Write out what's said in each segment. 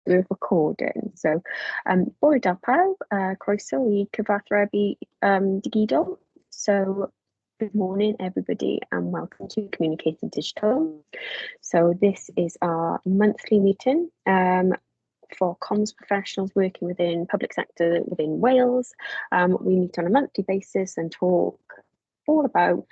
we're recording. So, bore da pawb, croeso I Cyfathrebu Digidol. So, good morning, everybody, and welcome to Communicating Digital. So, this is our monthly meeting for comms professionals working within public sector within Wales. We meet on a monthly basis and talk all about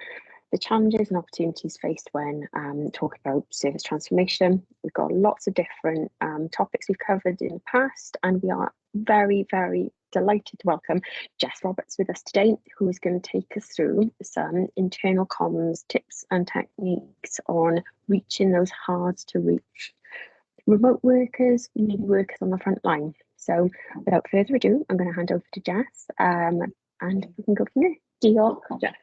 the challenges and opportunities faced when talking about service transformation. We've got lots of different topics we've covered in the past, and we are very, very delighted to welcome Jess Roberts with us today, who is going to take us through some internal comms tips and techniques on reaching those hard to reach remote workers, maybe workers on the front line. So without further ado, I'm going to hand over to Jess and we can go from there. Diolch, Jess.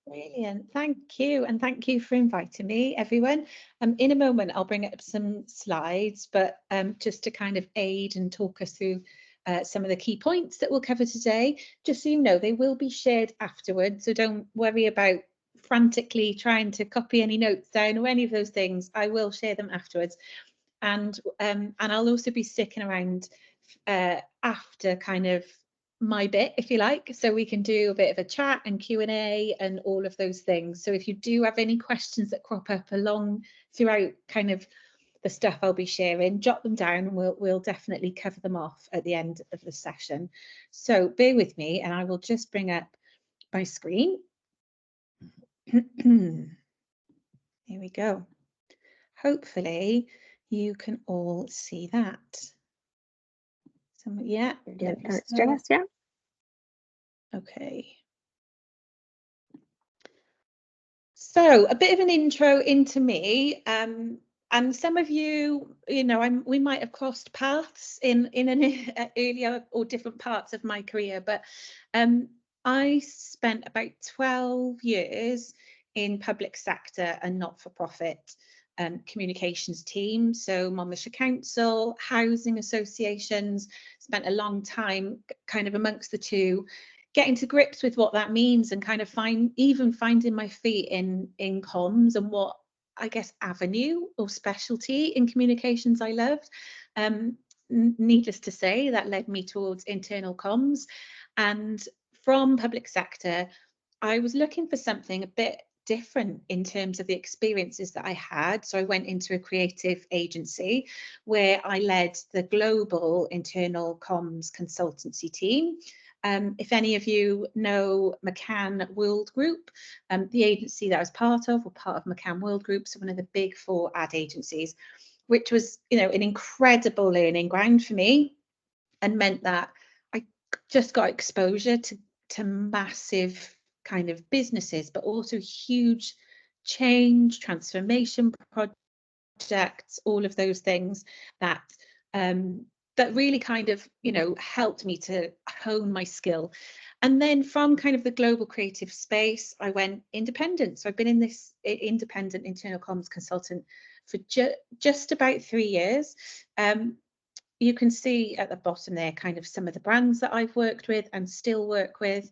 Brilliant, thank you, and thank you for inviting me, everyone. In a moment I'll bring up some slides, but just to kind of aid and talk us through some of the key points that we'll cover today, just so you know, they will be shared afterwards, so don't worry about frantically trying to copy any notes down or any of those things. I will share them afterwards, and I'll also be sticking around after kind of my bit, if you like, so we can do a bit of a chat and Q&A and all of those things. So if you do have any questions that crop up along throughout kind of the stuff I'll be sharing, jot them down and we'll definitely cover them off at the end of the session. So bear with me and I will just bring up my screen. Here we go. Hopefully you can all see that. Yeah, thanks, Jess. Yeah. Okay. So a bit of an intro into me, and some of you, you know, we might have crossed paths in an earlier or different parts of my career, but I spent about 12 years in public sector and not-for-profit communications team, so Monmouthshire Council, housing associations, spent a long time kind of amongst the two, getting to grips with what that means and kind of finding my feet in comms and what, I guess, avenue or specialty in communications I loved. Needless to say, that led me towards internal comms, and from public sector I was looking for something a bit different in terms of the experiences that I had. So I went into a creative agency where I led the global internal comms consultancy team. If any of you know McCann World Group, the agency that I was part of, or part of McCann World Group, so one of the big 4 ad agencies, which was, you know, an incredible learning ground for me, and meant that I just got exposure to massive kind of businesses, but also huge change, transformation projects, all of those things that that really kind of, you know, helped me to hone my skill. And then from kind of the global creative space, I went independent. So I've been in this independent internal comms consultant for just about 3 years. You can see at the bottom there kind of some of the brands that I've worked with and still work with.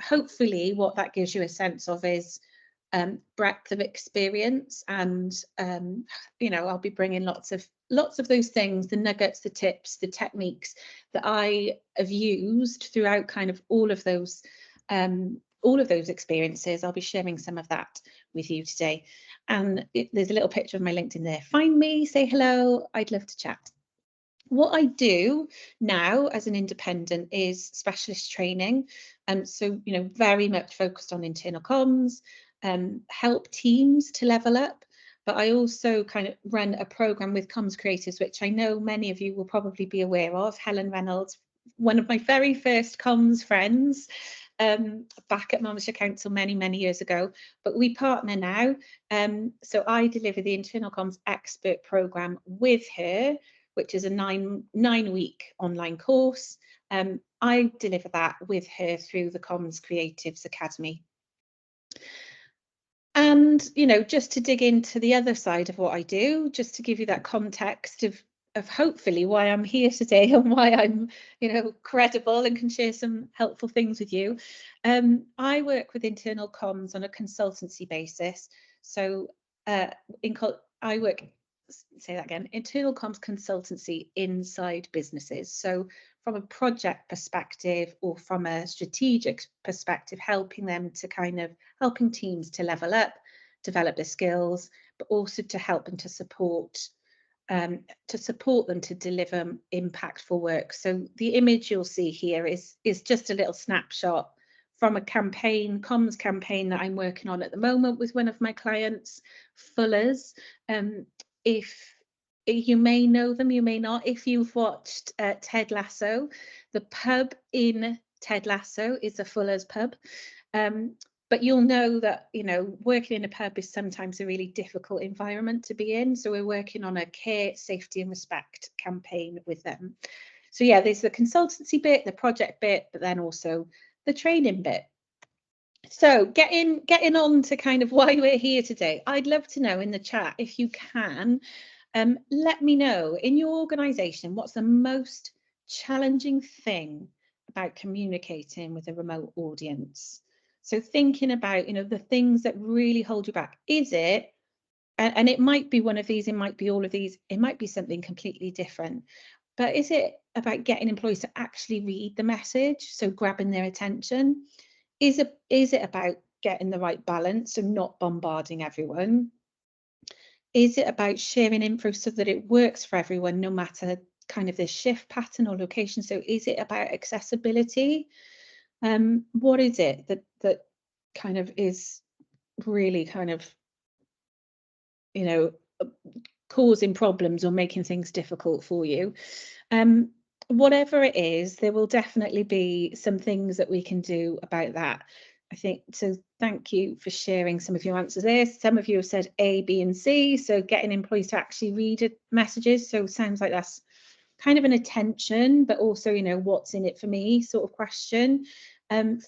Hopefully what that gives you a sense of is breadth of experience, and you know, I'll be bringing lots of those things, the nuggets, the tips, the techniques that I have used throughout kind of all of those experiences. I'll be sharing some of that with you today, and there's a little picture of my LinkedIn there. Find me, say hello, I'd love to chat. What I do now as an independent is specialist training, and so, you know, very much focused on internal comms, help teams to level up, but I also kind of run a program with comms creators, which I know many of you will probably be aware of. Helen Reynolds, one of my very first comms friends, back at Monmouthshire Council many years ago, but we partner now. So I deliver the internal comms expert program with her, which is a nine-week online course. I deliver that with her through the Comms Creatives Academy. And, you know, just to dig into the other side of what I do, just to give you that context of hopefully why I'm here today and why I'm, you know, credible and can share some helpful things with you. I work with internal comms on a consultancy basis. So I work say that again, internal comms consultancy inside businesses. So from a project perspective or from a strategic perspective, helping teams to level up, develop their skills, but also to help and to support them to deliver impactful work. So the image you'll see here is just a little snapshot from a comms campaign that I'm working on at the moment with one of my clients, Fuller's. If you may know them, you may not. If you've watched Ted Lasso, the pub in Ted Lasso is a Fuller's pub. But you'll know that, working in a pub is sometimes a really difficult environment to be in. So we're working on a care, safety and respect campaign with them. So yeah, there's the consultancy bit, the project bit, but then also the training bit. So getting on to kind of why we're here today, I'd love to know in the chat, if you can, let me know in your organisation, what's the most challenging thing about communicating with a remote audience? So thinking about, the things that really hold you back. Is it, and it might be one of these, it might be all of these, it might be something completely different, but is it about getting employees to actually read the message, so grabbing their attention? Is it about getting the right balance, so not bombarding everyone? Is it about sharing info so that it works for everyone, no matter kind of the shift pattern or location? So is it about accessibility? What is it that kind of is really kind of, causing problems or making things difficult for you? Whatever it is, there will definitely be some things that we can do about that, I think. So thank you for sharing some of your answers there. Some of you have said A, B and C, so getting employees to actually read messages. So sounds like that's kind of an attention, but also, what's in it for me sort of question.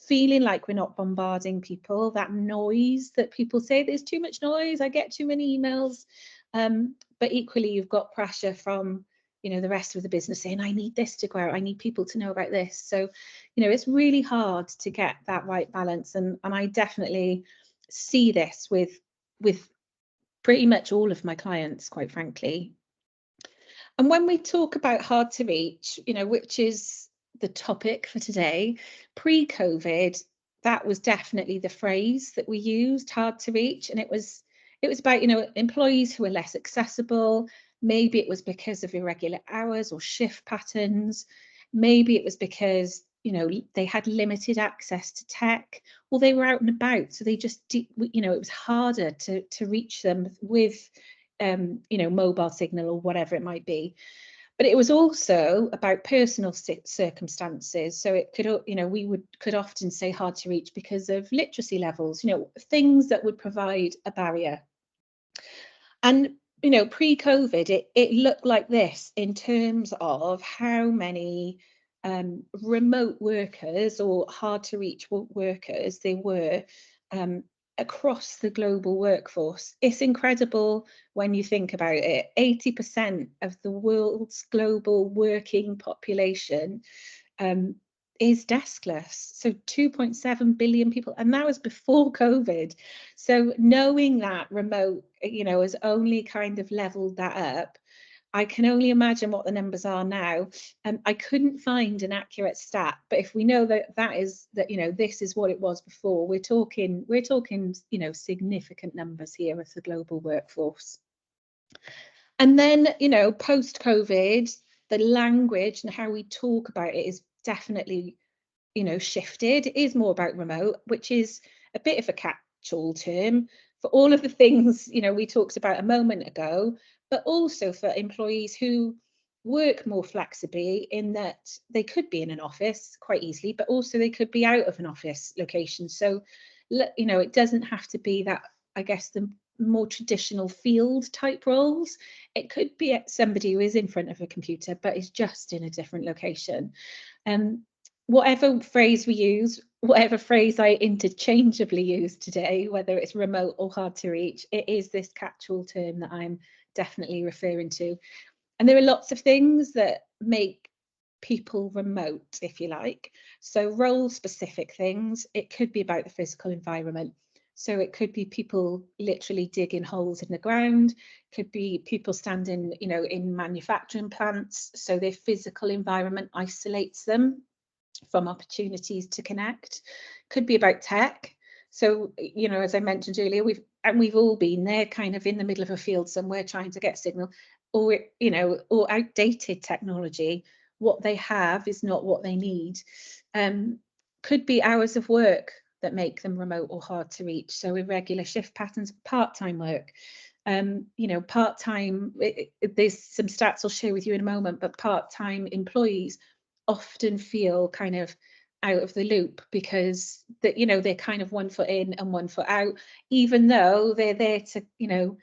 Feeling like we're not bombarding people, that noise that people say, there's too much noise, I get too many emails. But equally, you've got pressure from, the rest of the business saying, I need this to go out, I need people to know about this. So, it's really hard to get that right balance. And I definitely see this with pretty much all of my clients, quite frankly. And when we talk about hard to reach, which is the topic for today, pre-COVID, that was definitely the phrase that we used, hard to reach. And it was about, employees who are less accessible. Maybe it was because of irregular hours or shift patterns. Maybe it was because, they had limited access to tech, or they were out and about. So they just, it was harder to reach them with, mobile signal or whatever it might be. But it was also about personal circumstances. So it could, we could often say hard to reach because of literacy levels, things that would provide a barrier. And, pre-COVID, it looked like this in terms of how many remote workers or hard to reach workers there were across the global workforce. It's incredible when you think about it. 80% of the world's global working population is deskless. So 2.7 billion people, and that was before COVID. So knowing that remote, has only kind of leveled that up, I can only imagine what the numbers are now. I couldn't find an accurate stat, but if we know that this is what it was before, we're talking, significant numbers here of the global workforce. And then, post-COVID, the language and how we talk about it is definitely, shifted. It is more about remote, which is a bit of a catch-all term for all of the things, we talked about a moment ago, but also for employees who work more flexibly in that they could be in an office quite easily, but also they could be out of an office location. So, it doesn't have to be that, I guess, the more traditional field type roles. It could be somebody who is in front of a computer, but is just in a different location. Whatever phrase we use, whatever phrase I interchangeably use today, whether it's remote or hard to reach, it is this catch-all term that I'm definitely referring to. And there are lots of things that make people remote, if you like. So role-specific things, it could be about the physical environment. So it could be people literally digging holes in the ground, could be people standing, you know, in manufacturing plants, so their physical environment isolates them from opportunities to connect. Could be about tech. So, you know, as I mentioned earlier, we've all been there, kind of in the middle of a field somewhere trying to get signal, or, you know, or outdated technology. What they have is not what they need. Could be hours of work that make them remote or hard to reach. So irregular shift patterns, part-time work. You know, part-time, there's some stats I'll share with you in a moment, but part-time employees often feel kind of out of the loop because that, you know, they're kind of 1 foot in and 1 foot out, even though they're there to, you know,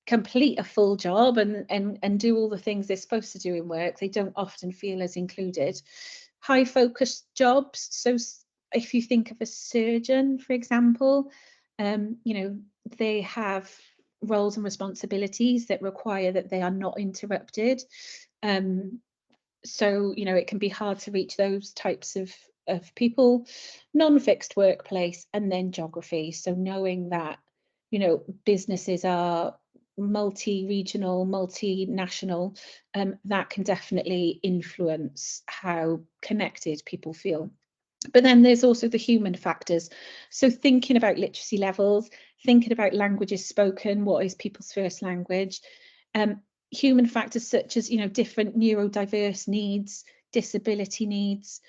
complete a full job and do all the things they're supposed to do in work. They don't often feel as included. High focus jobs. So if you think of a surgeon, for example, you know, they have roles and responsibilities that require that they are not interrupted. So, you know, it can be hard to reach those types of people. Non-fixed workplace, and then geography. So knowing that, you know, businesses are multi-regional, multinational, that can definitely influence how connected people feel. But then there's also the human factors. So thinking about literacy levels, thinking about languages spoken, what is people's first language, human factors such as, you know, different neurodiverse needs, disability needs,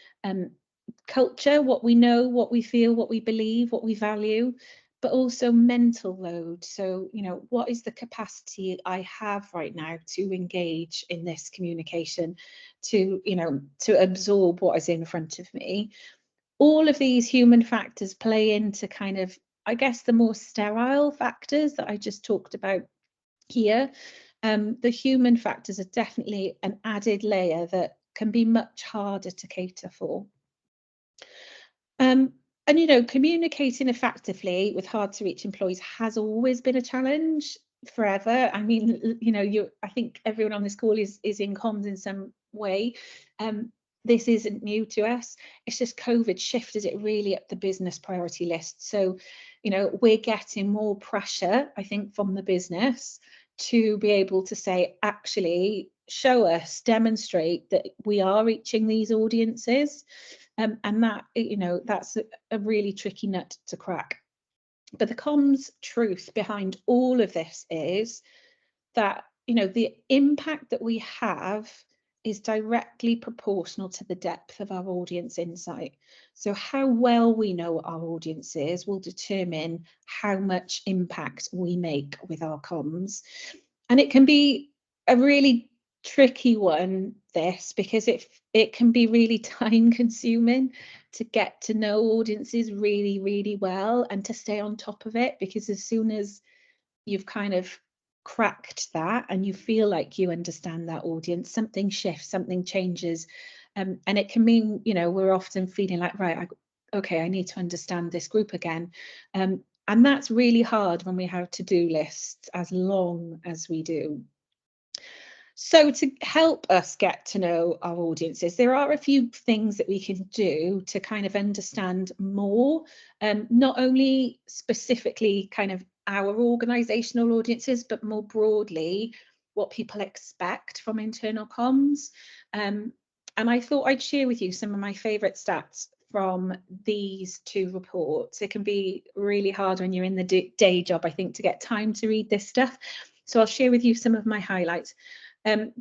culture, what we know, what we feel, what we believe, what we value, but also mental load. So, you know, what is the capacity I have right now to engage in this communication, to, you know, to absorb what is in front of me. All of these human factors play into kind of, I guess, the more sterile factors that I just talked about here. The human factors are definitely an added layer that can be much harder to cater for. And, you know, communicating effectively with hard to reach employees has always been a challenge forever. I mean, you know, I think everyone on this call is in comms in some way. This isn't new to us. It's just COVID shifted it really up the business priority list. So, you know, we're getting more pressure, I think, from the business to be able to say, actually, show us, demonstrate that we are reaching these audiences. And that, you know, that's a really tricky nut to crack. But the comms truth behind all of this is that, you know, the impact that we have is directly proportional to the depth of our audience insight. So how well we know our audiences will determine how much impact we make with our comms. And it can be a really tricky one, this, because it can be really time consuming to get to know audiences really, really well and to stay on top of it, because as soon as you've kind of cracked that and you feel like you understand that audience, something shifts, something changes, and it can mean, you know, we're often feeling like, right, okay, I need to understand this group again, and that's really hard when we have to-do lists as long as we do. So to help us get to know our audiences, there are a few things that we can do to kind of understand more, not only specifically kind of our organisational audiences, but more broadly what people expect from internal comms. And I thought I'd share with you some of my favourite stats from these two reports. It can be really hard when you're in the day job, I think, to get time to read this stuff. So I'll share with you some of my highlights.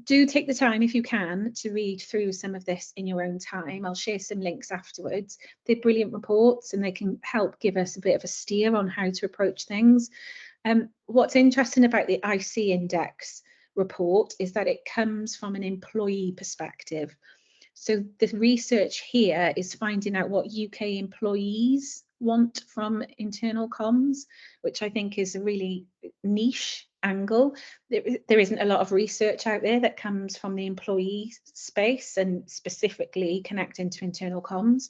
Do take the time, if you can, to read through some of this in your own time. I'll share some links afterwards. They're brilliant reports and they can help give us a bit of a steer on how to approach things. What's interesting about the IC Index report is that it comes from an employee perspective. So the research here is finding out what UK employees want from internal comms, which I think is a really niche angle. There isn't a lot of research out there that comes from the employee space and specifically connecting to internal comms.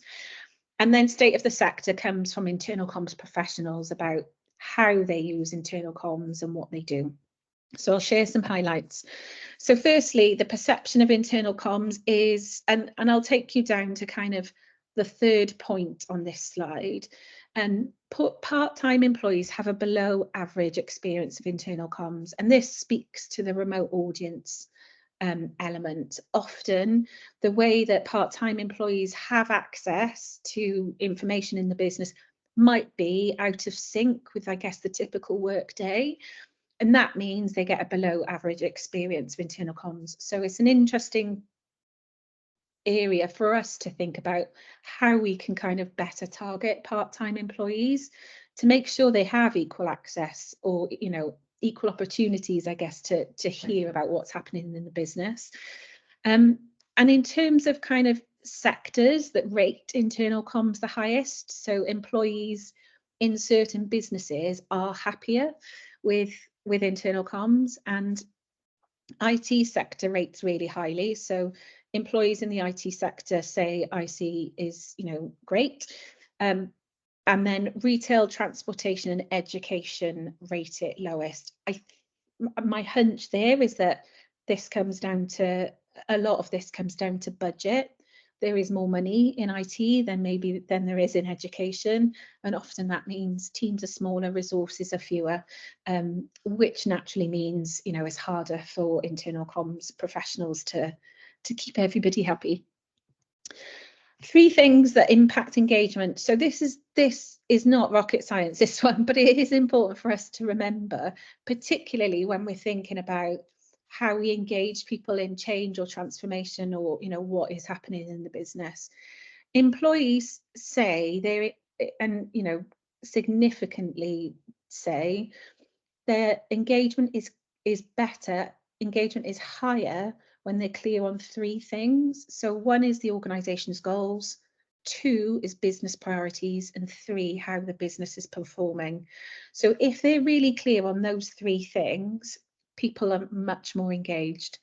And then state of the sector comes from internal comms professionals about how they use internal comms and what they do. So I'll share some highlights. So firstly, the perception of internal comms is, and I'll take you down to kind of the third point on this slide. And part-time employees have a below average experience of internal comms, and this speaks to the remote audience element. Often the way that part-time employees have access to information in the business might be out of sync with, I guess, the typical work day, and that means they get a below average experience of internal comms. So it's an interesting area for us to think about how we can kind of better target part-time employees to make sure they have equal access, or equal opportunities, I guess, to hear about what's happening in the business. And in terms of kind of sectors that rate internal comms the highest, so employees in certain businesses are happier with internal comms, and IT sector rates really highly. So employees in the IT sector say IC is, great. And then retail, transportation and education rate it lowest. My hunch there is that a lot of this comes down to budget. There is more money in IT than there is in education, and often that means teams are smaller, resources are fewer, which naturally means it's harder for internal comms professionals to keep everybody happy. 3 things that impact engagement. So this is not rocket science, this one, but it is important for us to remember, particularly when we're thinking about how we engage people in change or transformation, or what is happening in the business. Employees say significantly say their engagement is better. Engagement is higher when they're clear on 3 things. So 1 is the organisation's goals, 2 is business priorities, and 3 how the business is performing. So if they're really clear on those 3 things, people are much more engaged.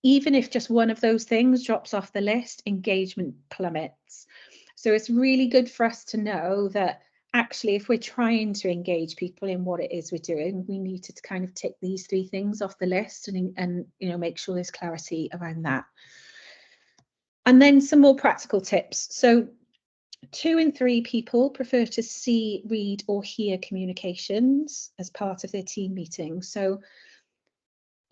Even if just one of those things drops off the list, engagement plummets. So it's really good for us to know that actually, if we're trying to engage people in what it is we're doing, we need to kind of tick these 3 things off the list and make sure there's clarity around that. And then some more practical tips. So 2 in 3 people prefer to see, read or hear communications as part of their team meeting. So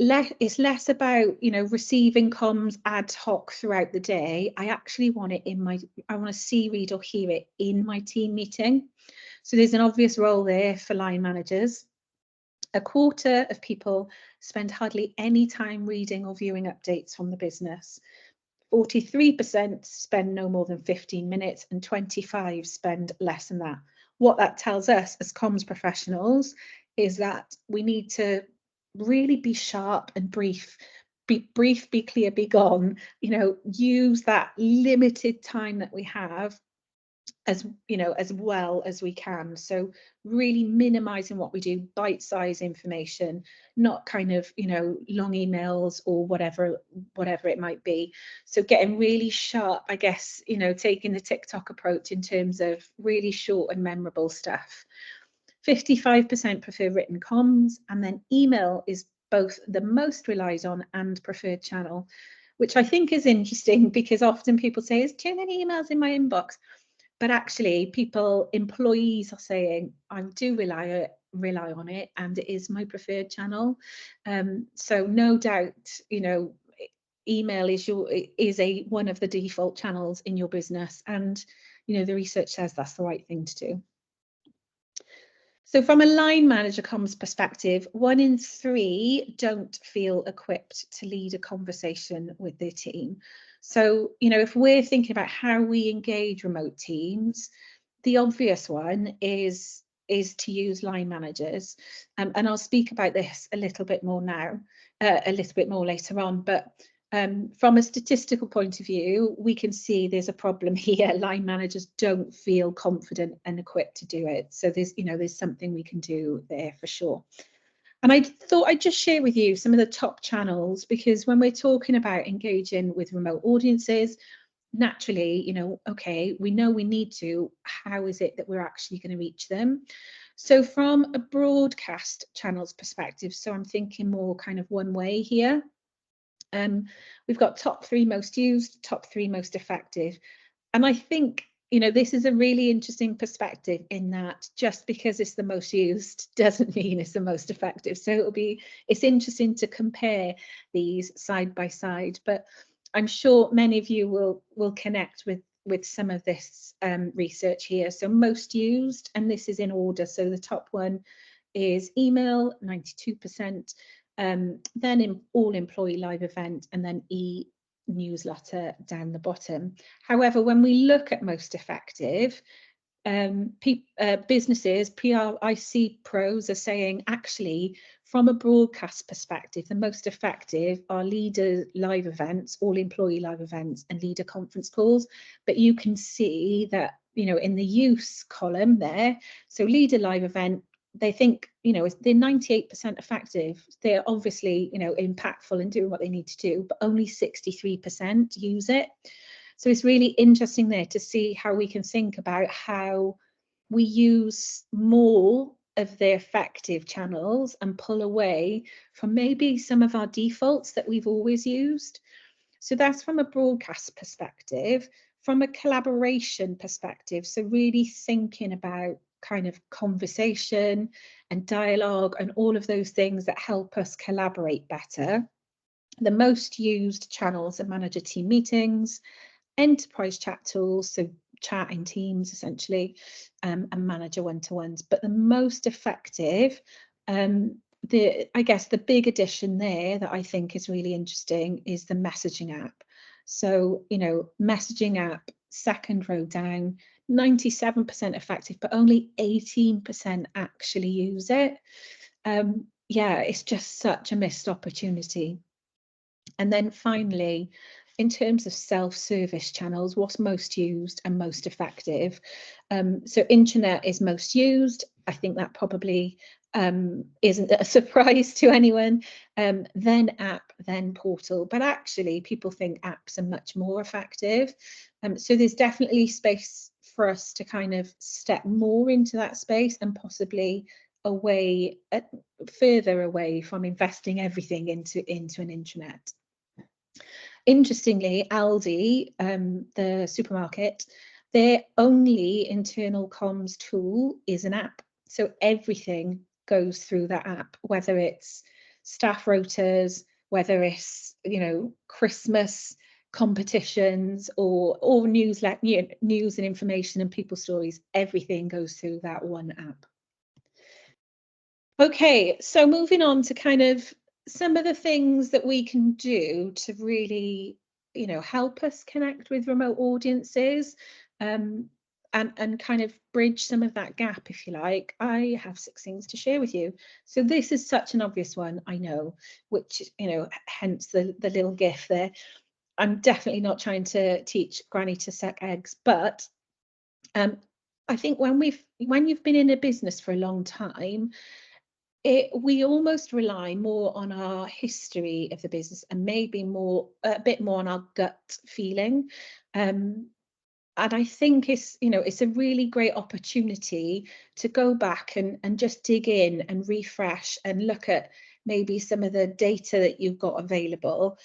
it's less about receiving comms ad hoc throughout the day. I actually want it I want to see, read or hear it in my team meeting. So there's an obvious role there for line managers. 1/4 of people spend hardly any time reading or viewing updates from the business. 43% spend no more than 15 minutes and 25% spend less than that. What that tells us as comms professionals is that we need to really be sharp and brief. Be brief, be clear, be gone. Use that limited time that we have as well as we can. So really minimizing what we do, bite-sized information, not kind of long emails or whatever it might be. So getting really sharp, I guess, taking the TikTok approach in terms of really short and memorable stuff. 55% prefer written comms, and then email is both the most relied on and preferred channel, which I think is interesting because often people say, "There's too many emails in my inbox." But actually, employees are saying, I do rely on it, and it is my preferred channel. So no doubt, email is one of the default channels in your business, and the research says that's the right thing to do. So from a line manager comms perspective, 1 in 3 don't feel equipped to lead a conversation with their team. So, if we're thinking about how we engage remote teams, the obvious one is to use line managers. And I'll speak about this a little bit more later on. But from a statistical point of view, we can see there's a problem here. Line managers don't feel confident and equipped to do it. So there's something we can do there for sure. And I thought I'd just share with you some of the top channels, because when we're talking about engaging with remote audiences, naturally, okay, we know we need to, how is it that we're actually going to reach them? So from a broadcast channels perspective, so I'm thinking more kind of one way here. We've got top 3 most used, top 3 most effective. And I think this is a really interesting perspective, in that just because it's the most used doesn't mean it's the most effective. So it's interesting to compare these side by side, but I'm sure many of you will connect with some of this research here. So most used, and this is in order. So the top one is email, 92%, then in all employee live event, and then newsletter down the bottom. However, when we look at most effective, businesses, PRIC pros are saying, actually, from a broadcast perspective, the most effective are leader live events, all employee live events, and leader conference calls. But you can see that, in the use column there, so leader live event, they think, they're 98% effective. They're obviously, impactful and doing what they need to do, but only 63% use it. So it's really interesting there to see how we can think about how we use more of the effective channels and pull away from maybe some of our defaults that we've always used. So that's from a broadcast perspective. From a collaboration perspective, so really thinking about kind of conversation and dialogue and all of those things that help us collaborate better. The most used channels are manager team meetings, enterprise chat tools, so chat in teams essentially, and manager one-to-ones. But the most effective, I guess the big addition there that I think is really interesting is the messaging app. So, messaging app, second row down, 97% effective, but only 18% actually use it. Yeah, it's just such a missed opportunity. And then finally, in terms of self-service channels, what's most used and most effective? So intranet is most used. I think that probably isn't a surprise to anyone. Then app, then portal. But actually, people think apps are much more effective. So there's definitely space for us to kind of step more into that space, and possibly further away from investing everything into an intranet. Interestingly, Aldi, the supermarket, their only internal comms tool is an app. So everything goes through that app, whether it's staff rotas, whether it's, Christmas competitions or news and information and people stories, everything goes through that one app. Okay, so moving on to kind of some of the things that we can do to really, help us connect with remote audiences, and kind of bridge some of that gap, if you like. I have 6 things to share with you. So this is such an obvious one, I know, which, hence the little gif there. I'm definitely not trying to teach Granny to suck eggs, but I think when you've been in a business for a long time, we almost rely more on our history of the business and maybe a bit more on our gut feeling. And I think it's a really great opportunity to go back and just dig in and refresh and look at maybe some of the data that you've got available.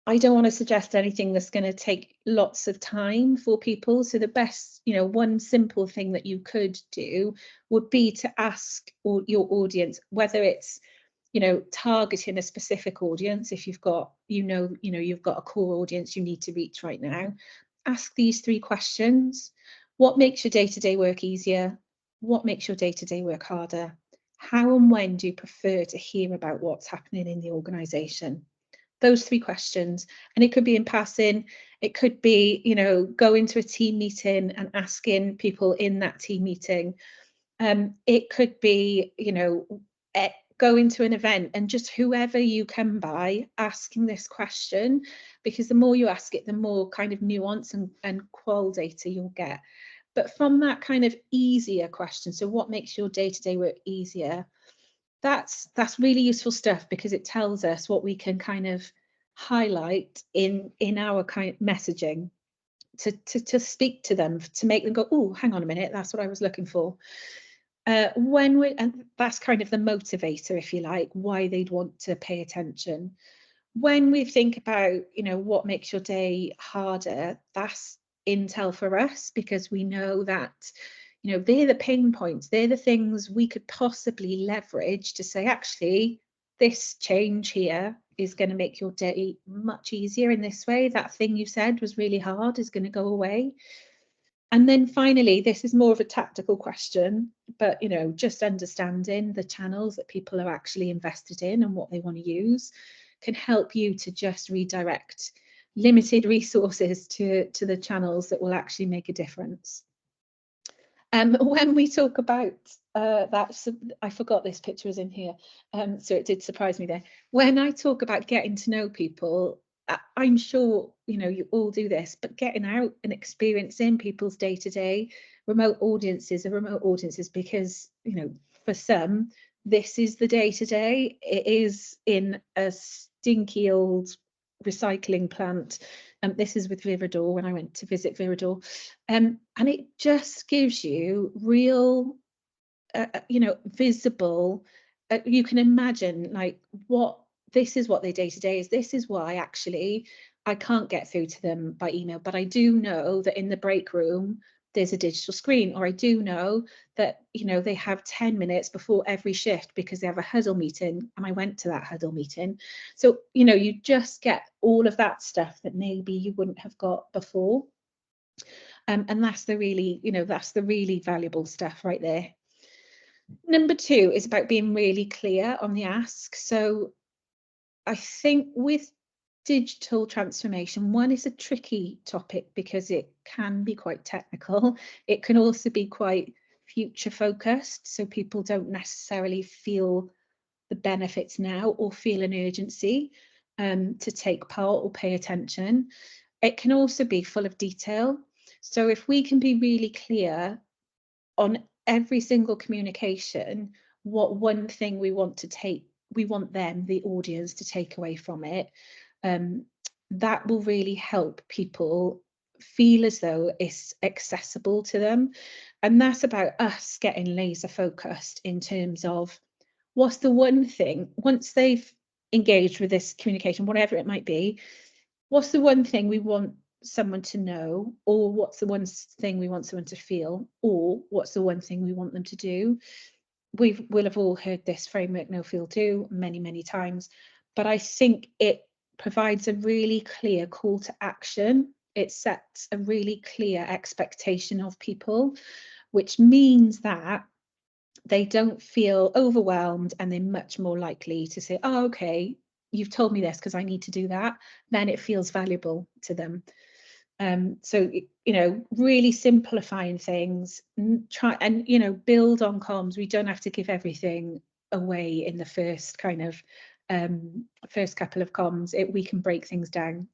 I don't want to suggest anything that's going to take lots of time for people. So the best, one simple thing that you could do would be to ask your audience, whether it's, targeting a specific audience. If you've got, you've got a core audience you need to reach right now, ask these 3 questions. What makes your day-to-day work easier? What makes your day-to-day work harder? How and when do you prefer to hear about what's happening in the organisation? Those 3 questions. And it could be in passing, it could be, going to a team meeting and asking people in that team meeting. It could be, going to an event and just whoever you come by asking this question, because the more you ask it, the more kind of nuance and qual data you'll get. But from that kind of easier question, so what makes your day-to-day work easier? That's really useful stuff, because it tells us what we can kind of highlight in our kind of messaging to speak to them, to make them go, oh, hang on a minute, that's what I was looking for. And that's kind of the motivator, if you like, why they'd want to pay attention. When we think about, what makes your day harder, that's intel for us, because we know that, you know, they're the pain points, they're the things we could possibly leverage to say, actually, this change here is going to make your day much easier in this way. That thing you said was really hard is going to go away. And then finally, this is more of a tactical question, but, you know, just understanding the channels that people are actually invested in and what they want to use can help you to just redirect limited resources to the channels that will actually make a difference. When we talk about that, I forgot this picture was in here, so it did surprise me there. When I talk about getting to know people, I'm sure, you know, you all do this, but getting out and experiencing people's day-to-day. Remote audiences are remote audiences because, you know, for some, this is the day-to-day. It is in a stinky old recycling plant. This is with Viridor, when I went to visit Viridor, and it just gives you real, you know, visible, you can imagine, like, what this is, what their day-to-day is. This is why actually I can't get through to them by email, but I do know that in the break room there's a digital screen, or I do know that, you know, they have 10 minutes before every shift because they have a huddle meeting, and I went to that huddle meeting. So, you know, you just get all of that stuff that maybe you wouldn't have got before. And that's the really, you know, that's the really valuable stuff right there. Number 2 is about being really clear on the ask. So I think with digital transformation, one is a tricky topic because it can be quite technical. It can also be quite future focused, so people don't necessarily feel the benefits now or feel an urgency to take part or pay attention. It can also be full of detail. So if we can be really clear on every single communication, what one thing we want them, the audience, to take away from it, that will really help people feel as though it's accessible to them. And that's about us getting laser focused in terms of what's the one thing, once they've engaged with this communication, whatever it might be, what's the one thing we want someone to know, or what's the one thing we want someone to feel, or what's the one thing we want them to do. We'll have all heard this framework, no, feel, do, many times, but I think it provides a really clear call to action. It sets a really clear expectation of people, which means that they don't feel overwhelmed, and they're much more likely to say, oh, okay, you've told me this because I need to do that. Then it feels valuable to them. So, you know, really simplifying things, try and, you know, build on comms. We don't have to give everything away in the first kind of first couple of comms. We can break things down.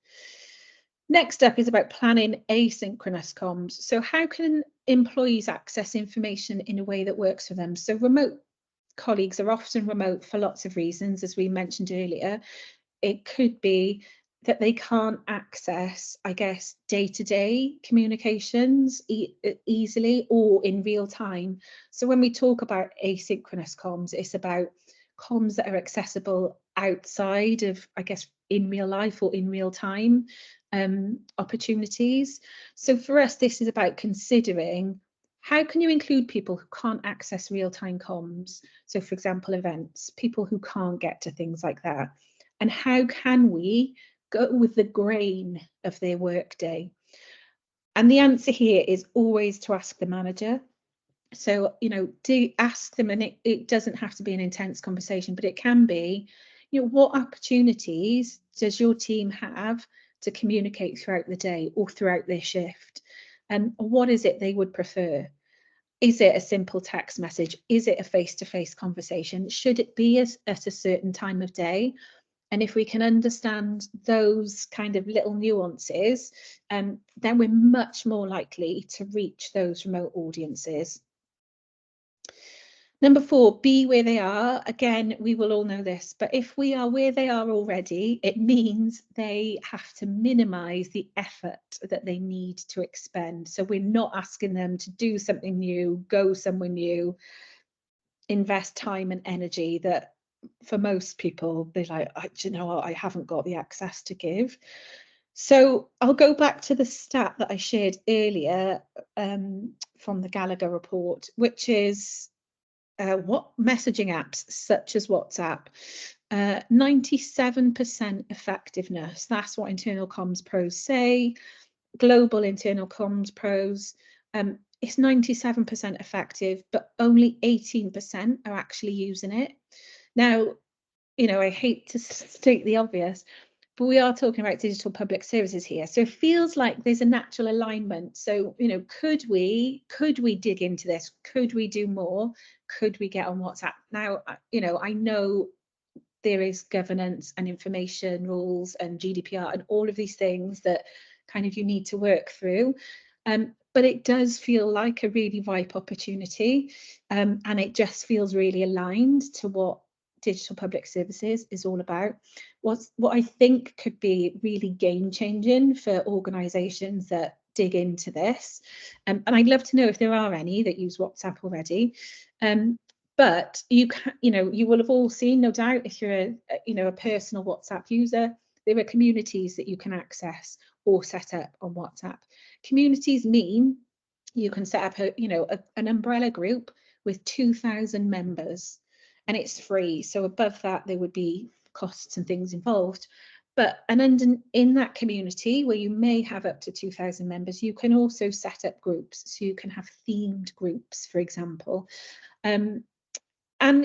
Next up is about planning asynchronous comms. So how can employees access information in a way that works for them? So remote colleagues are often remote for lots of reasons, as we mentioned earlier. It could be that they can't access, I guess, day-to-day communications easily or in real time. So when we talk about asynchronous comms, it's about comms that are accessible outside of, I guess, in real life or in real time opportunities. So for us, this is about considering, how can you include people who can't access real-time comms? So for example, events, people who can't get to things like that. And how can we go with the grain of their workday? And the answer here is always to ask the manager. So, you know, do ask them, and it doesn't have to be an intense conversation, but it can be, you know, what opportunities does your team have to communicate throughout the day or throughout their shift? And what is it they would prefer? Is it a simple text message? Is it a face-to-face conversation? Should it be at a certain time of day? And if we can understand those kind of little nuances, then we're much more likely to reach those remote audiences. Number 4, be where they are. Again, we will all know this, but if we are where they are already, it means they have to minimize the effort that they need to expend. So we're not asking them to do something new, go somewhere new, invest time and energy that for most people, they're like, do you know what, I haven't got the access to give. So I'll go back to the stat that I shared earlier from the Gallagher report, which is what messaging apps such as WhatsApp, 97% effectiveness. That's what internal comms pros say. Global internal comms pros, it's 97% effective, but only 18% are actually using it. Now, you know, I hate to state the obvious, but we are talking about digital public services here. So it feels like there's a natural alignment. So, you know, could we dig into this? Could we do more? Could we get on WhatsApp? Now, you know, I know there is governance and information rules and GDPR and all of these things that kind of you need to work through. But it does feel like a really ripe opportunity, and it just feels really aligned to what digital public services is all about. What I think could be really game changing for organisations that dig into this, and I'd love to know if there are any that use WhatsApp already. But you can, you know, you will have all seen, no doubt, if you're a personal WhatsApp user, there are communities that you can access or set up on WhatsApp. Communities mean you can set up an umbrella group with 2,000 members, and it's free. So above that, there would be costs and things involved. But in that community where you may have up to 2,000 members, you can also set up groups. So you can have themed groups, for example. And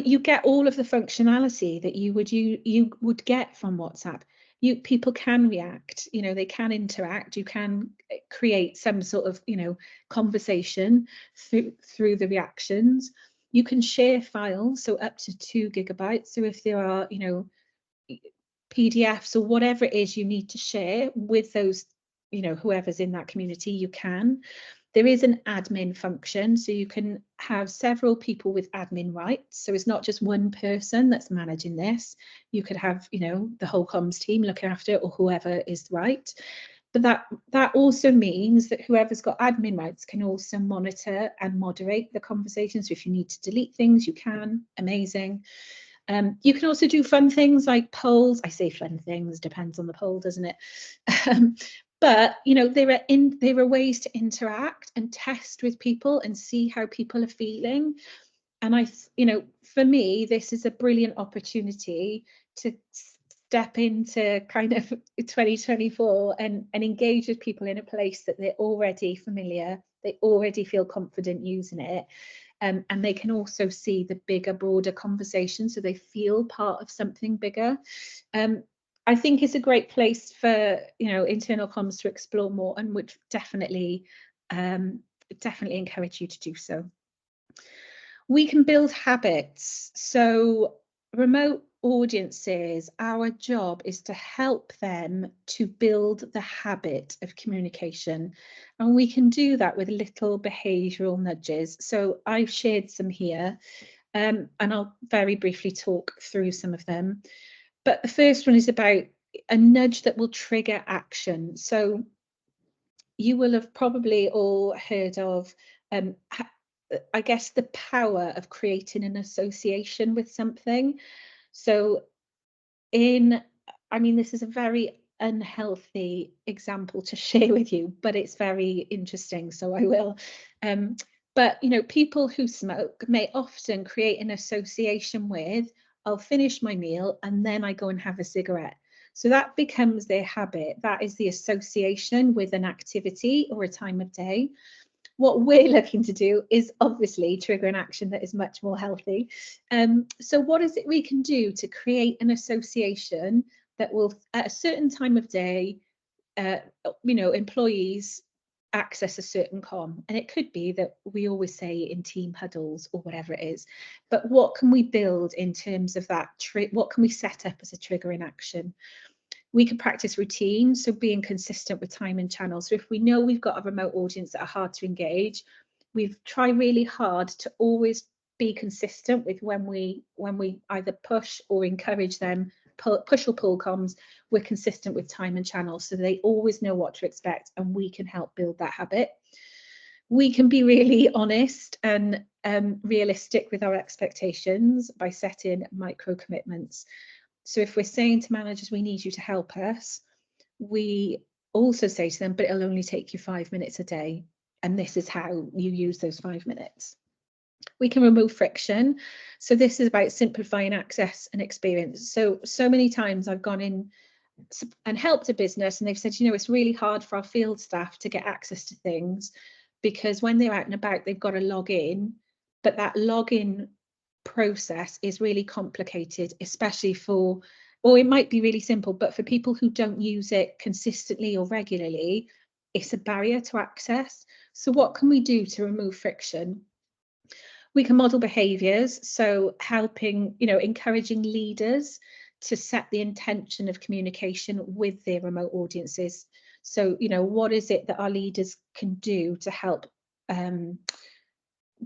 you get all of the functionality that you would get from WhatsApp. People can react, you know, they can interact. You can create some sort of, you know, conversation through the reactions. You can share files, so up to 2 gigabytes. So if there are, you know, PDFs or whatever it is you need to share with those, you know, whoever's in that community, you can. There is an admin function, so you can have several people with admin rights. So it's not just one person that's managing this. You could have, you know, the whole comms team looking after it, or whoever is right. But that also means that whoever's got admin rights can also monitor and moderate the conversation. So if you need to delete things, you can. Amazing. You can also do fun things like polls. I say fun things, depends on the poll, doesn't it? But you know, there are ways to interact and test with people and see how people are feeling. And you know, for me, this is a brilliant opportunity to step into kind of 2024 and engage with people in a place that they're already familiar, they already feel confident using it. And they can also see the bigger, broader conversation, so they feel part of something bigger. I think it's a great place for, you know, internal comms to explore more, and would definitely encourage you to do so. We can build habits. So remote audiences, our job is to help them to build the habit of communication. And we can do that with little behavioural nudges. So I've shared some here, and I'll very briefly talk through some of them. But the first one is about a nudge that will trigger action. So you will have probably all heard of, I guess, the power of creating an association with something. So I mean, this is a very unhealthy example to share with you, but it's very interesting, so I will. But, you know, people who smoke may often create an association with, I'll finish my meal and then I go and have a cigarette. So that becomes their habit. That is the association with an activity or a time of day. What we're looking to do is obviously trigger an action that is much more healthy. So what is it we can do to create an association that will, at a certain time of day, you know, employees access a certain comm? And it could be that we always say in team huddles or whatever it is, but what can we build in terms of that? What can we set up as a triggering action? We can practice routine, so being consistent with time and channels. So if we know we've got a remote audience that are hard to engage, we've tried really hard to always be consistent with when we either push or encourage them, push or pull comms, we're consistent with time and channels, so they always know what to expect, and we can help build that habit. We can be really honest and realistic with our expectations by setting micro commitments. So if we're saying to managers, we need you to help us, we also say to them, but it'll only take you 5 minutes a day, and this is how you use those 5 minutes. We can remove friction. So this is about simplifying access and experience. So many times I've gone in and helped a business and they've said, you know, it's really hard for our field staff to get access to things because when they're out and about, they've got to log in, but that login process is really complicated, especially for, or it might be really simple, but for people who don't use it consistently or regularly, it's a barrier to access. So what can we do to remove friction? We can model behaviours, so helping, you know, encouraging leaders to set the intention of communication with their remote audiences. So, you know, what is it that our leaders can do to help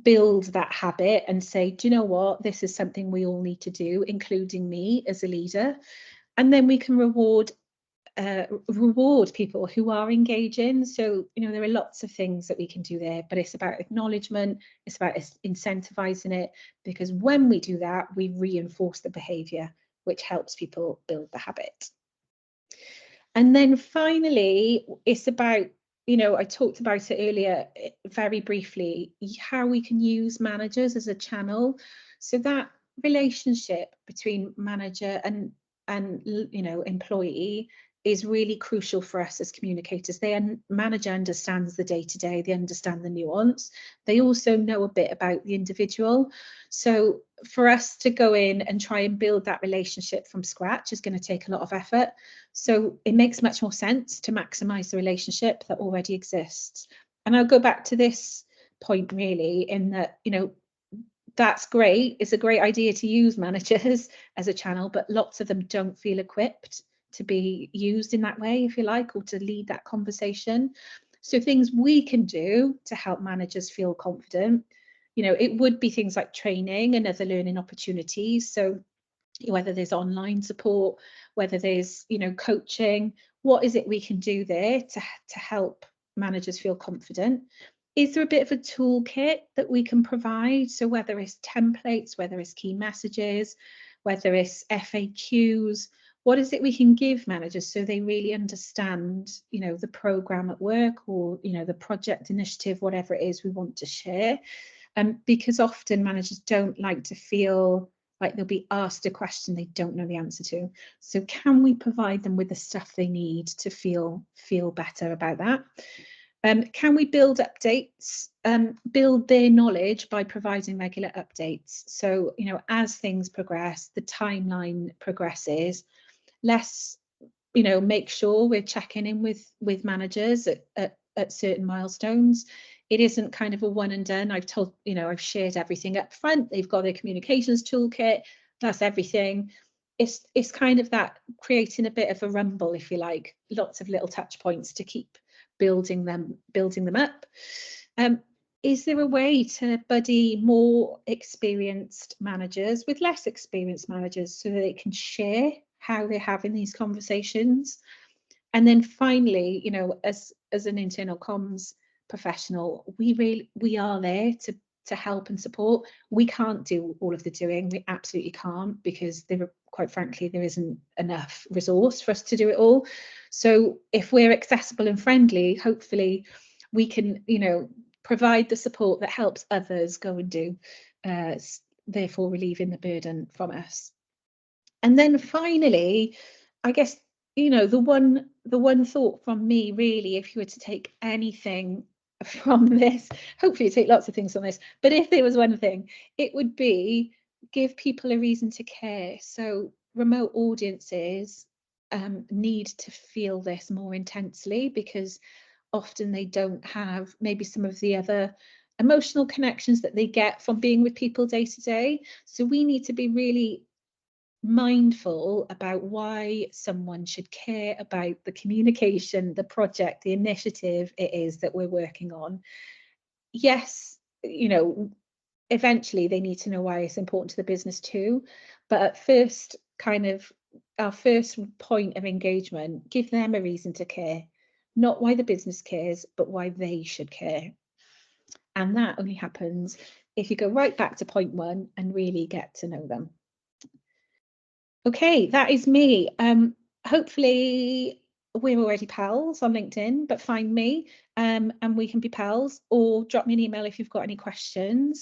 build that habit and say, do you know what, this is something we all need to do, including me as a leader. And then we can reward people who are engaging. So, you know, there are lots of things that we can do there, but it's about acknowledgement, it's about incentivizing it, because when we do that, we reinforce the behavior, which helps people build the habit. And then finally, it's about, you know, I talked about it earlier very briefly, how we can use managers as a channel. So that relationship between manager and you know, employee is really crucial for us as communicators. Manager understands the day-to-day, they understand the nuance. They also know a bit about the individual. So for us to go in and try and build that relationship from scratch is going to take a lot of effort. So it makes much more sense to maximize the relationship that already exists. And I'll go back to this point really, in that, you know, that's great. It's a great idea to use managers as a channel, but lots of them don't feel equipped to be used in that way, if you like, or to lead that conversation. So things we can do to help managers feel confident, you know, it would be things like training and other learning opportunities. So whether there's online support, whether there's, you know, coaching, what is it we can do there to help managers feel confident? Is there a bit of a toolkit that we can provide? So whether it's templates, whether it's key messages, whether it's FAQs, what is it we can give managers so they really understand, you know, the program at work, or, you know, the project initiative, whatever it is we want to share? Because often managers don't like to feel like they'll be asked a question they don't know the answer to. So can we provide them with the stuff they need to feel better about that? Can we build updates, build their knowledge by providing regular updates? So, you know, as things progress, the timeline progresses, let's, you know, make sure we're checking in with managers at certain milestones. It isn't kind of a one and done. I've told, you know, I've shared everything up front. They've got their communications toolkit. That's everything. It's kind of that creating a bit of a rumble, if you like, lots of little touch points to keep building them up. Is there a way to buddy more experienced managers with less experienced managers so that they can share how they're having these conversations? And then finally, you know, as an internal comms professional, we are there to help and support. We can't do all of the doing. We absolutely can't, because quite frankly, there isn't enough resource for us to do it all. So if we're accessible and friendly, hopefully we can, you know, provide the support that helps others go and do, therefore relieving the burden from us. And then finally, I guess, you know, the one thought from me really, if you were to take anything from this, hopefully you take lots of things from this, but if there was one thing, it would be give people a reason to care. So remote audiences need to feel this more intensely, because often they don't have maybe some of the other emotional connections that they get from being with people day to day. So we need to be really mindful about why someone should care about the communication, the project, the initiative it is that we're working on. Yes, you know, eventually they need to know why it's important to the business too, but at first, kind of our first point of engagement, give them a reason to care, not why the business cares, but why they should care. And that only happens if you go right back to point one and really get to know them. Okay, that is me. Hopefully we're already pals on LinkedIn, but find me and we can be pals, or drop me an email if you've got any questions.